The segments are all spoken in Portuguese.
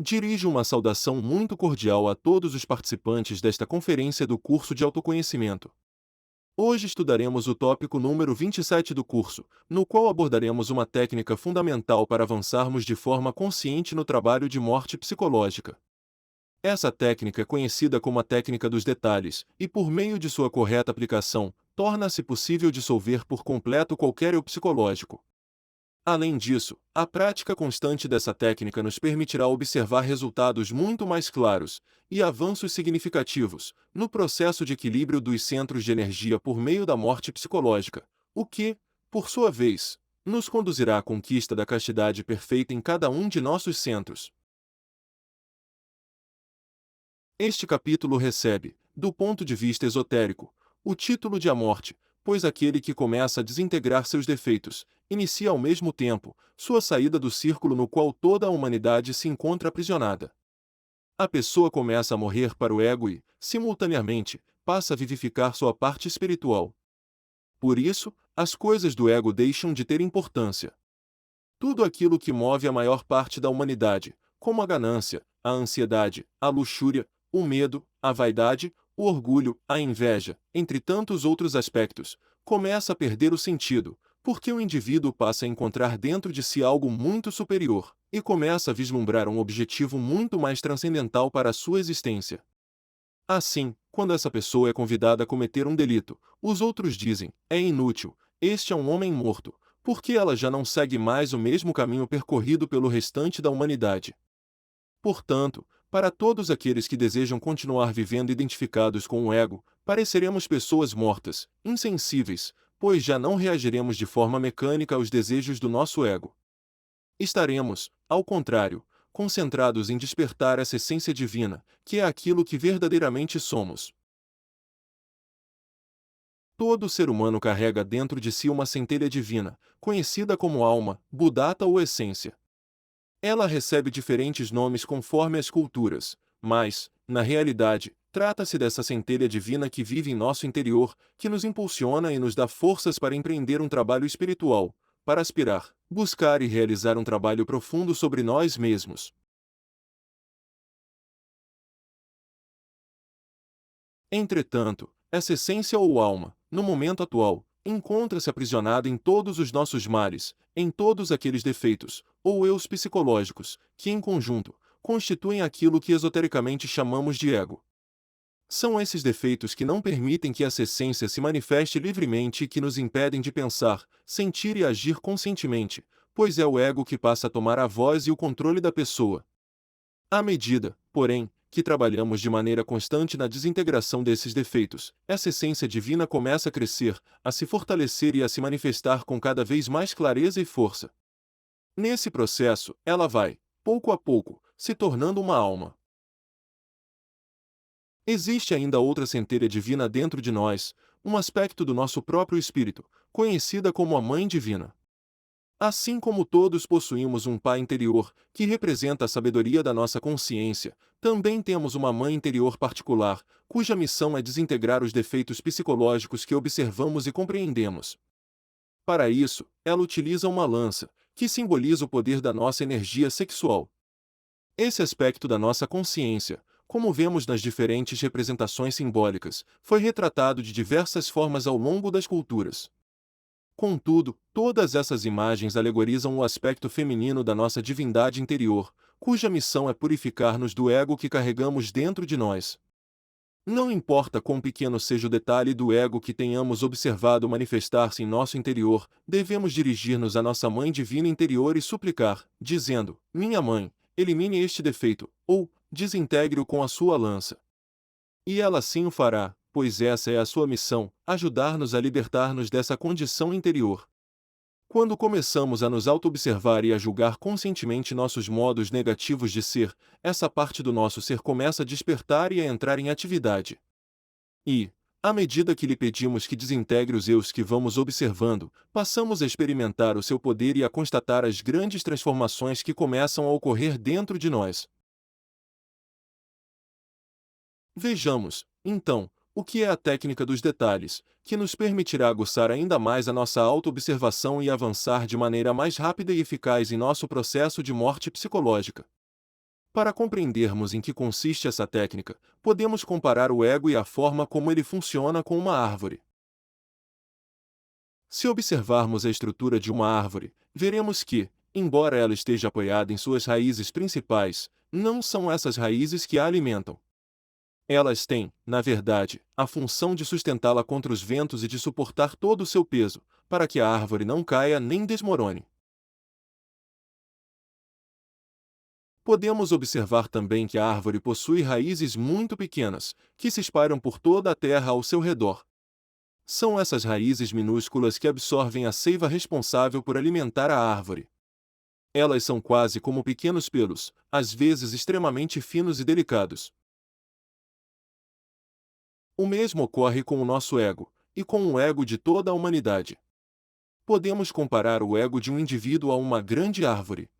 Dirijo uma saudação muito cordial a todos os participantes desta conferência do curso de autoconhecimento. Hoje estudaremos o tópico número 27 do curso, no qual abordaremos uma técnica fundamental para avançarmos de forma consciente no trabalho de morte psicológica. Essa técnica é conhecida como a técnica dos detalhes, e por meio de sua correta aplicação, torna-se possível dissolver por completo qualquer eu psicológico. Além disso, a prática constante dessa técnica nos permitirá observar resultados muito mais claros e avanços significativos no processo de equilíbrio dos centros de energia por meio da morte psicológica, o que, por sua vez, nos conduzirá à conquista da castidade perfeita em cada um de nossos centros. Este capítulo recebe, do ponto de vista esotérico, o título de A Morte, pois aquele que começa a desintegrar seus defeitos, inicia ao mesmo tempo sua saída do círculo no qual toda a humanidade se encontra aprisionada. A pessoa começa a morrer para o ego e, simultaneamente, passa a vivificar sua parte espiritual. Por isso, as coisas do ego deixam de ter importância. Tudo aquilo que move a maior parte da humanidade, como a ganância, a ansiedade, a luxúria, o medo, a vaidade, o orgulho, a inveja, entre tantos outros aspectos, começa a perder o sentido, porque o indivíduo passa a encontrar dentro de si algo muito superior, e começa a vislumbrar um objetivo muito mais transcendental para a sua existência. Assim, quando essa pessoa é convidada a cometer um delito, os outros dizem: é inútil, este é um homem morto, porque ela já não segue mais o mesmo caminho percorrido pelo restante da humanidade. Portanto, para todos aqueles que desejam continuar vivendo identificados com o ego, pareceremos pessoas mortas, insensíveis, pois já não reagiremos de forma mecânica aos desejos do nosso ego. Estaremos, ao contrário, concentrados em despertar essa essência divina, que é aquilo que verdadeiramente somos. Todo ser humano carrega dentro de si uma centelha divina, conhecida como alma, Buddhata ou essência. Ela recebe diferentes nomes conforme as culturas, mas, na realidade, trata-se dessa centelha divina que vive em nosso interior, que nos impulsiona e nos dá forças para empreender um trabalho espiritual, para aspirar, buscar e realizar um trabalho profundo sobre nós mesmos. Entretanto, essa essência ou alma, no momento atual, encontra-se aprisionada em todos os nossos males, em todos aqueles defeitos, ou eus psicológicos, que em conjunto, constituem aquilo que esotericamente chamamos de ego. São esses defeitos que não permitem que essa essência se manifeste livremente e que nos impedem de pensar, sentir e agir conscientemente, pois é o ego que passa a tomar a voz e o controle da pessoa. À medida, porém, que trabalhamos de maneira constante na desintegração desses defeitos, essa essência divina começa a crescer, a se fortalecer e a se manifestar com cada vez mais clareza e força. Nesse processo, ela vai, pouco a pouco, se tornando uma alma. Existe ainda outra centelha divina dentro de nós, um aspecto do nosso próprio espírito, conhecida como a Mãe Divina. Assim como todos possuímos um Pai interior, que representa a sabedoria da nossa consciência, também temos uma Mãe interior particular, cuja missão é desintegrar os defeitos psicológicos que observamos e compreendemos. Para isso, ela utiliza uma lança, que simboliza o poder da nossa energia sexual. Esse aspecto da nossa consciência, como vemos nas diferentes representações simbólicas, foi retratado de diversas formas ao longo das culturas. Contudo, todas essas imagens alegorizam o aspecto feminino da nossa divindade interior, cuja missão é purificar-nos do ego que carregamos dentro de nós. Não importa quão pequeno seja o detalhe do ego que tenhamos observado manifestar-se em nosso interior, devemos dirigir-nos à nossa Mãe Divina interior e suplicar, dizendo: Minha Mãe, elimine este defeito, ou desintegre-o com a sua lança. E ela assim o fará, pois essa é a sua missão, ajudar-nos a libertar-nos dessa condição interior. Quando começamos a nos auto-observar e a julgar conscientemente nossos modos negativos de ser, essa parte do nosso ser começa a despertar e a entrar em atividade. E, à medida que lhe pedimos que desintegre os eus que vamos observando, passamos a experimentar o seu poder e a constatar as grandes transformações que começam a ocorrer dentro de nós. Vejamos, então, o que é a técnica dos detalhes, que nos permitirá aguçar ainda mais a nossa auto-observação e avançar de maneira mais rápida e eficaz em nosso processo de morte psicológica. Para compreendermos em que consiste essa técnica, podemos comparar o ego e a forma como ele funciona com uma árvore. Se observarmos a estrutura de uma árvore, veremos que, embora ela esteja apoiada em suas raízes principais, não são essas raízes que a alimentam. Elas têm, na verdade, a função de sustentá-la contra os ventos e de suportar todo o seu peso, para que a árvore não caia nem desmorone. Podemos observar também que a árvore possui raízes muito pequenas, que se espalham por toda a terra ao seu redor. São essas raízes minúsculas que absorvem a seiva responsável por alimentar a árvore. Elas são quase como pequenos pelos, às vezes extremamente finos e delicados. O mesmo ocorre com o nosso ego, e com o ego de toda a humanidade. Podemos comparar o ego de um indivíduo a uma grande árvore.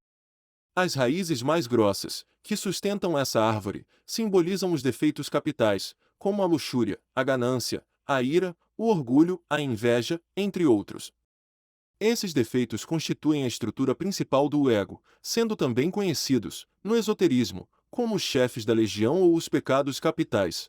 As raízes mais grossas, que sustentam essa árvore, simbolizam os defeitos capitais, como a luxúria, a ganância, a ira, o orgulho, a inveja, entre outros. Esses defeitos constituem a estrutura principal do ego, sendo também conhecidos, no esoterismo, como os chefes da legião ou os pecados capitais.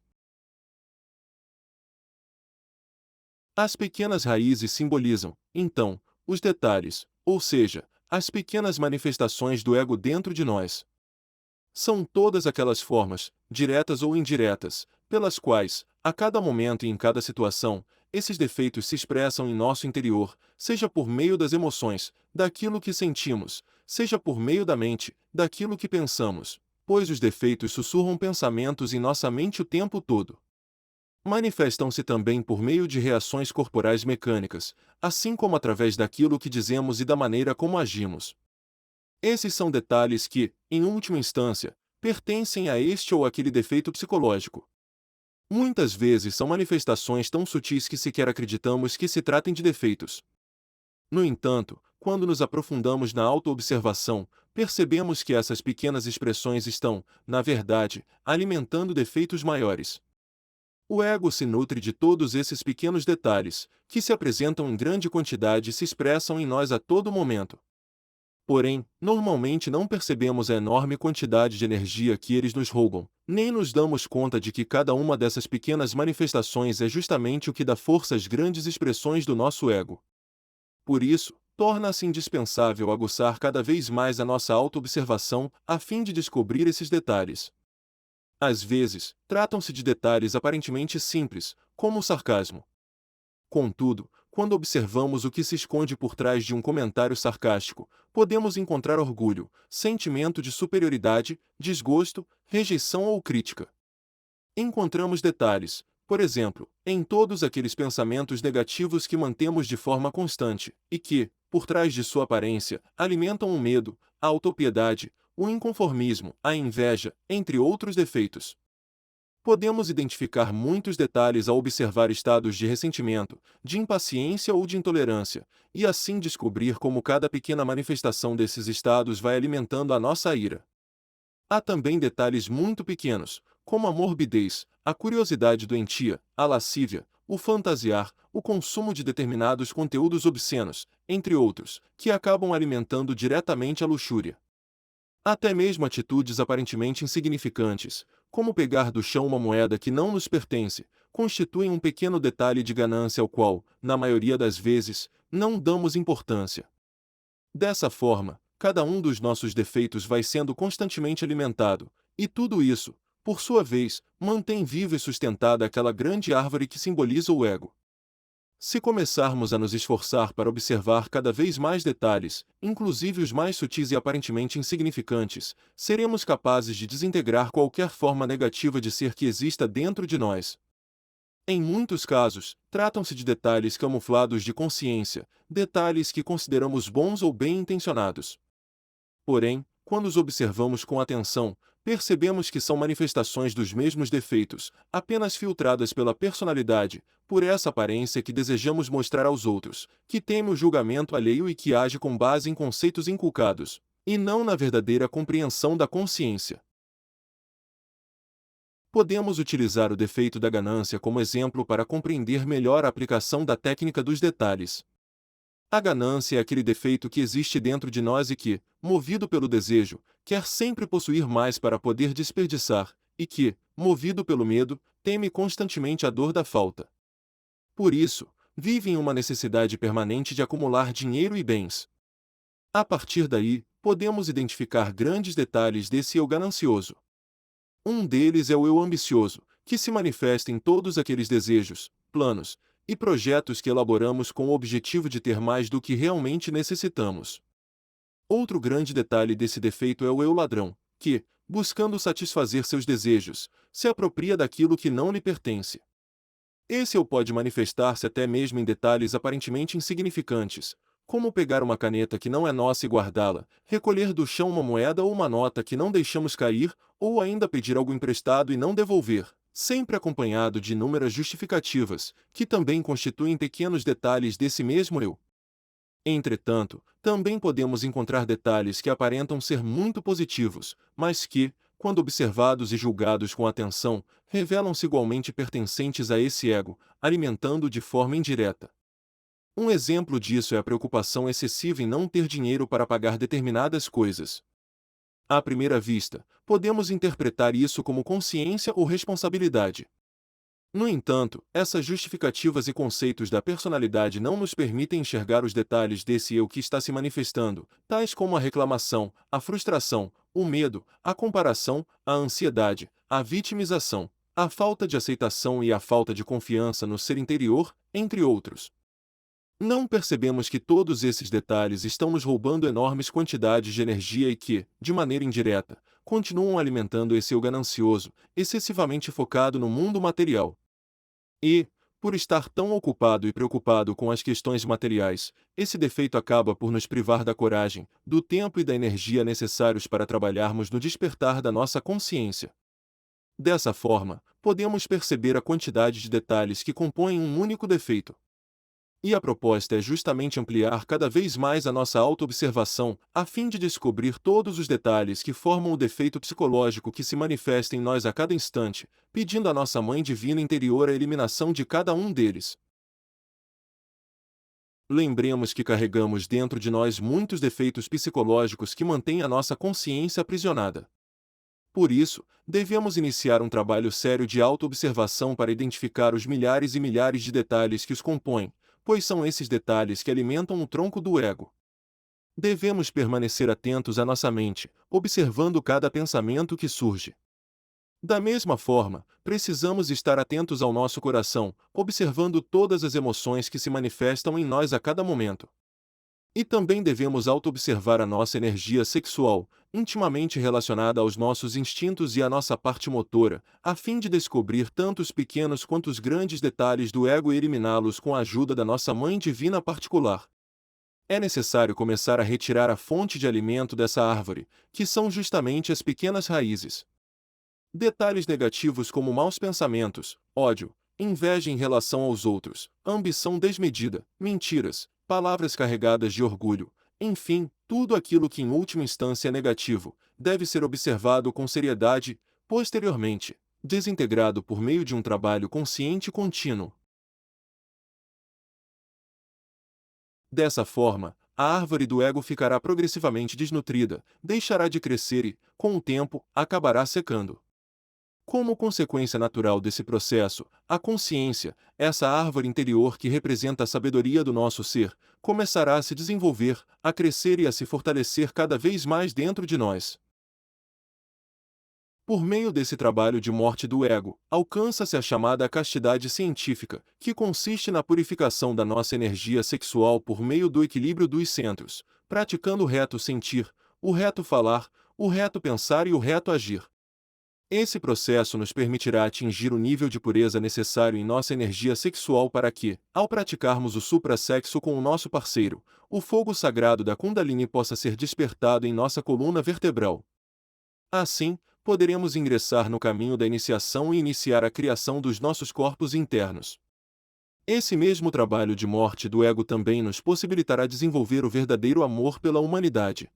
As pequenas raízes simbolizam, então, os detalhes, ou seja, as pequenas manifestações do ego dentro de nós. São todas aquelas formas, diretas ou indiretas, pelas quais, a cada momento e em cada situação, esses defeitos se expressam em nosso interior, seja por meio das emoções, daquilo que sentimos, seja por meio da mente, daquilo que pensamos, pois os defeitos sussurram pensamentos em nossa mente o tempo todo. Manifestam-se também por meio de reações corporais mecânicas, assim como através daquilo que dizemos e da maneira como agimos. Esses são detalhes que, em última instância, pertencem a este ou aquele defeito psicológico. Muitas vezes são manifestações tão sutis que sequer acreditamos que se tratem de defeitos. No entanto, quando nos aprofundamos na autoobservação, percebemos que essas pequenas expressões estão, na verdade, alimentando defeitos maiores. O ego se nutre de todos esses pequenos detalhes, que se apresentam em grande quantidade e se expressam em nós a todo momento. Porém, normalmente não percebemos a enorme quantidade de energia que eles nos roubam, nem nos damos conta de que cada uma dessas pequenas manifestações é justamente o que dá força às grandes expressões do nosso ego. Por isso, torna-se indispensável aguçar cada vez mais a nossa autoobservação, a fim de descobrir esses detalhes. Às vezes, tratam-se de detalhes aparentemente simples, como o sarcasmo. Contudo, quando observamos o que se esconde por trás de um comentário sarcástico, podemos encontrar orgulho, sentimento de superioridade, desgosto, rejeição ou crítica. Encontramos detalhes, por exemplo, em todos aqueles pensamentos negativos que mantemos de forma constante, e que, por trás de sua aparência, alimentam o medo, a autopiedade, o inconformismo, a inveja, entre outros defeitos. Podemos identificar muitos detalhes ao observar estados de ressentimento, de impaciência ou de intolerância, e assim descobrir como cada pequena manifestação desses estados vai alimentando a nossa ira. Há também detalhes muito pequenos, como a morbidez, a curiosidade doentia, a lascívia, o fantasiar, o consumo de determinados conteúdos obscenos, entre outros, que acabam alimentando diretamente a luxúria. Até mesmo atitudes aparentemente insignificantes, como pegar do chão uma moeda que não nos pertence, constituem um pequeno detalhe de ganância ao qual, na maioria das vezes, não damos importância. Dessa forma, cada um dos nossos defeitos vai sendo constantemente alimentado, e tudo isso, por sua vez, mantém viva e sustentada aquela grande árvore que simboliza o ego. Se começarmos a nos esforçar para observar cada vez mais detalhes, inclusive os mais sutis e aparentemente insignificantes, seremos capazes de desintegrar qualquer forma negativa de ser que exista dentro de nós. Em muitos casos, tratam-se de detalhes camuflados de consciência, detalhes que consideramos bons ou bem-intencionados. Porém, quando os observamos com atenção, percebemos que são manifestações dos mesmos defeitos, apenas filtradas pela personalidade, por essa aparência que desejamos mostrar aos outros, que teme o julgamento alheio e que age com base em conceitos inculcados, e não na verdadeira compreensão da consciência. Podemos utilizar o defeito da ganância como exemplo para compreender melhor a aplicação da técnica dos detalhes. A ganância é aquele defeito que existe dentro de nós e que, movido pelo desejo, quer sempre possuir mais para poder desperdiçar, e que, movido pelo medo, teme constantemente a dor da falta. Por isso, vive em uma necessidade permanente de acumular dinheiro e bens. A partir daí, podemos identificar grandes detalhes desse eu ganancioso. Um deles é o eu ambicioso, que se manifesta em todos aqueles desejos, planos e projetos que elaboramos com o objetivo de ter mais do que realmente necessitamos. Outro grande detalhe desse defeito é o eu ladrão, que, buscando satisfazer seus desejos, se apropria daquilo que não lhe pertence. Esse eu pode manifestar-se até mesmo em detalhes aparentemente insignificantes, como pegar uma caneta que não é nossa e guardá-la, recolher do chão uma moeda ou uma nota que não deixamos cair, ou ainda pedir algo emprestado e não devolver, sempre acompanhado de inúmeras justificativas, que também constituem pequenos detalhes desse mesmo eu. Entretanto, também podemos encontrar detalhes que aparentam ser muito positivos, mas que, quando observados e julgados com atenção, revelam-se igualmente pertencentes a esse ego, alimentando-o de forma indireta. Um exemplo disso é a preocupação excessiva em não ter dinheiro para pagar determinadas coisas. À primeira vista, podemos interpretar isso como consciência ou responsabilidade. No entanto, essas justificativas e conceitos da personalidade não nos permitem enxergar os detalhes desse eu que está se manifestando, tais como a reclamação, a frustração, o medo, a comparação, a ansiedade, a vitimização, a falta de aceitação e a falta de confiança no ser interior, entre outros. Não percebemos que todos esses detalhes estão nos roubando enormes quantidades de energia e que, de maneira indireta, continuam alimentando esse eu ganancioso, excessivamente focado no mundo material. E, por estar tão ocupado e preocupado com as questões materiais, esse defeito acaba por nos privar da coragem, do tempo e da energia necessários para trabalharmos no despertar da nossa consciência. Dessa forma, podemos perceber a quantidade de detalhes que compõem um único defeito. E a proposta é justamente ampliar cada vez mais a nossa autoobservação, a fim de descobrir todos os detalhes que formam o defeito psicológico que se manifesta em nós a cada instante, pedindo à nossa Mãe Divina interior a eliminação de cada um deles. Lembremos que carregamos dentro de nós muitos defeitos psicológicos que mantêm a nossa consciência aprisionada. Por isso, devemos iniciar um trabalho sério de autoobservação para identificar os milhares e milhares de detalhes que os compõem, pois são esses detalhes que alimentam o tronco do ego. Devemos permanecer atentos à nossa mente, observando cada pensamento que surge. Da mesma forma, precisamos estar atentos ao nosso coração, observando todas as emoções que se manifestam em nós a cada momento. E também devemos auto-observar a nossa energia sexual, intimamente relacionada aos nossos instintos e à nossa parte motora, a fim de descobrir tanto os pequenos quanto os grandes detalhes do ego e eliminá-los com a ajuda da nossa Mãe Divina particular. É necessário começar a retirar a fonte de alimento dessa árvore, que são justamente as pequenas raízes. Detalhes negativos como maus pensamentos, ódio, inveja em relação aos outros, ambição desmedida, mentiras, palavras carregadas de orgulho, enfim, tudo aquilo que em última instância é negativo, deve ser observado com seriedade, posteriormente, desintegrado por meio de um trabalho consciente e contínuo. Dessa forma, a árvore do ego ficará progressivamente desnutrida, deixará de crescer e, com o tempo, acabará secando. Como consequência natural desse processo, a consciência, essa árvore interior que representa a sabedoria do nosso ser, começará a se desenvolver, a crescer e a se fortalecer cada vez mais dentro de nós. Por meio desse trabalho de morte do ego, alcança-se a chamada castidade científica, que consiste na purificação da nossa energia sexual por meio do equilíbrio dos centros, praticando o reto sentir, o reto falar, o reto pensar e o reto agir. Esse processo nos permitirá atingir o nível de pureza necessário em nossa energia sexual para que, ao praticarmos o suprassexo com o nosso parceiro, o fogo sagrado da Kundalini possa ser despertado em nossa coluna vertebral. Assim, poderemos ingressar no caminho da iniciação e iniciar a criação dos nossos corpos internos. Esse mesmo trabalho de morte do ego também nos possibilitará desenvolver o verdadeiro amor pela humanidade.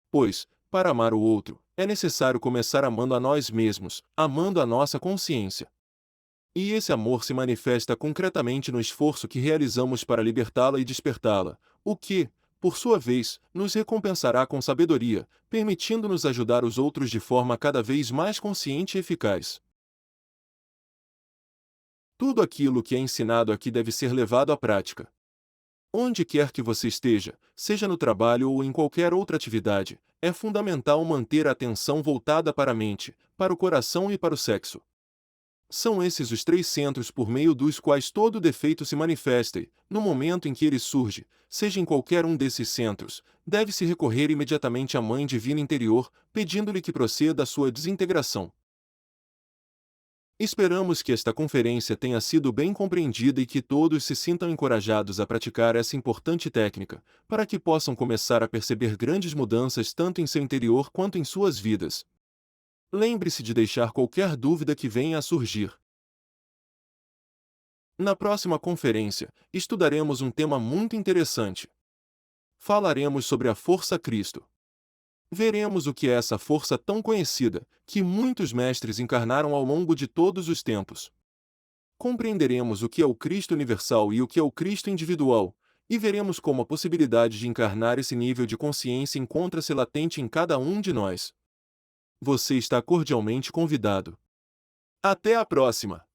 Pois, para amar o outro, é necessário começar amando a nós mesmos, amando a nossa consciência. E esse amor se manifesta concretamente no esforço que realizamos para libertá-la e despertá-la, o que, por sua vez, nos recompensará com sabedoria, permitindo-nos ajudar os outros de forma cada vez mais consciente e eficaz. Tudo aquilo que é ensinado aqui deve ser levado à prática. Onde quer que você esteja, seja no trabalho ou em qualquer outra atividade, é fundamental manter a atenção voltada para a mente, para o coração e para o sexo. São esses os três centros por meio dos quais todo defeito se manifesta e, no momento em que ele surge, seja em qualquer um desses centros, deve-se recorrer imediatamente à Mãe Divina Interior, pedindo-lhe que proceda à sua desintegração. Esperamos que esta conferência tenha sido bem compreendida e que todos se sintam encorajados a praticar essa importante técnica, para que possam começar a perceber grandes mudanças tanto em seu interior quanto em suas vidas. Lembre-se de deixar qualquer dúvida que venha a surgir. Na próxima conferência, estudaremos um tema muito interessante. Falaremos sobre a Força Cristo. Veremos o que é essa força tão conhecida, que muitos mestres encarnaram ao longo de todos os tempos. Compreenderemos o que é o Cristo universal e o que é o Cristo individual, e veremos como a possibilidade de encarnar esse nível de consciência encontra-se latente em cada um de nós. Você está cordialmente convidado. Até a próxima!